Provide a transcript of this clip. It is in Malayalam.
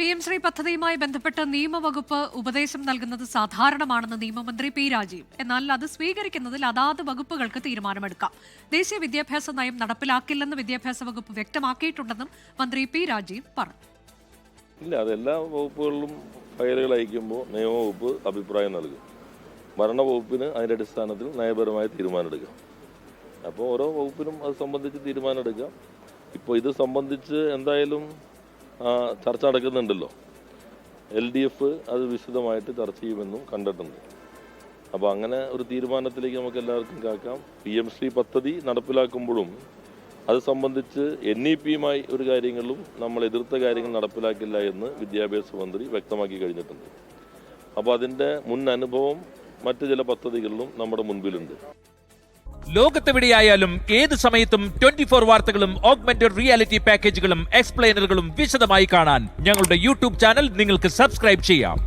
PM ശ്രീ പദ്ധതിയുമായി ബന്ധപ്പെട്ട് നിയമവകുപ്പ് ഉപദേശം നൽകുന്നത് സാധാരണമാണെന്ന് നിയമമന്ത്രി പി രാജീവ്. എന്നാൽ അത് സ്വീകരിക്കുന്നതിൽ അതാത് വകുപ്പുകൾക്ക് തീരുമാനമെടുക്കാം. ദേശീയ വിദ്യാഭ്യാസ നയം നടപ്പിലാക്കില്ലെന്ന് വിദ്യാഭ്യാസ വകുപ്പ് വ്യക്തമാക്കിയിട്ടുണ്ടെന്നും മന്ത്രി പി രാജീവ് പറഞ്ഞു. ഇല്ല, അതെല്ലാ വകുപ്പുകളിലും ഫയലുകൾ അയക്കുമ്പോൾ നിയമവകുപ്പ് അഭിപ്രായം നൽകും. ഭരണവകുപ്പിന് അതിൻ്റെ അടിസ്ഥാനത്തിൽ നയപരമായ തീരുമാനമെടുക്കാം. അപ്പോൾ ഓരോ വകുപ്പിനും അത് സംബന്ധിച്ച് തീരുമാനമെടുക്കാം. ഇപ്പോൾ ഇത് സംബന്ധിച്ച് എന്തായാലും ചർച്ച നടക്കുന്നുണ്ടല്ലോ. LDF അത് വിശദമായിട്ട് ചർച്ച ചെയ്യുമെന്നും കണ്ടിട്ടുണ്ട്. അപ്പോൾ അങ്ങനെ ഒരു തീരുമാനത്തിലേക്ക് നമുക്ക് എല്ലാവർക്കും കാക്കാം. PM ശ്രീ പദ്ധതി നടപ്പിലാക്കുമ്പോഴും അത് സംബന്ധിച്ച് NEP-യുമായി ഒരു കാര്യങ്ങളിലും നമ്മൾ എതിർത്ത കാര്യങ്ങൾ നടപ്പിലാക്കില്ല എന്ന് വിദ്യാഭ്യാസ മന്ത്രി വ്യക്തമാക്കി കഴിഞ്ഞിട്ടുണ്ട്. അപ്പോൾ അതിൻ്റെ മുൻ അനുഭവം മറ്റ് ചില പദ്ധതികളിലും നമ്മുടെ മുൻപിലുണ്ട്. ലോകത്തെവിടെയായാലും ഏത് സമയത്തും 24 വാർത്തകളും ഓഗ്മെന്റഡ് റിയാലിറ്റി പാക്കേജുകളും എക്സ്പ്ലെയിനറുകളും വിശദമായി കാണാൻ ഞങ്ങളുടെ YouTube ചാനൽ നിങ്ങൾക്ക് സബ്സ്ക്രൈബ് ചെയ്യാം.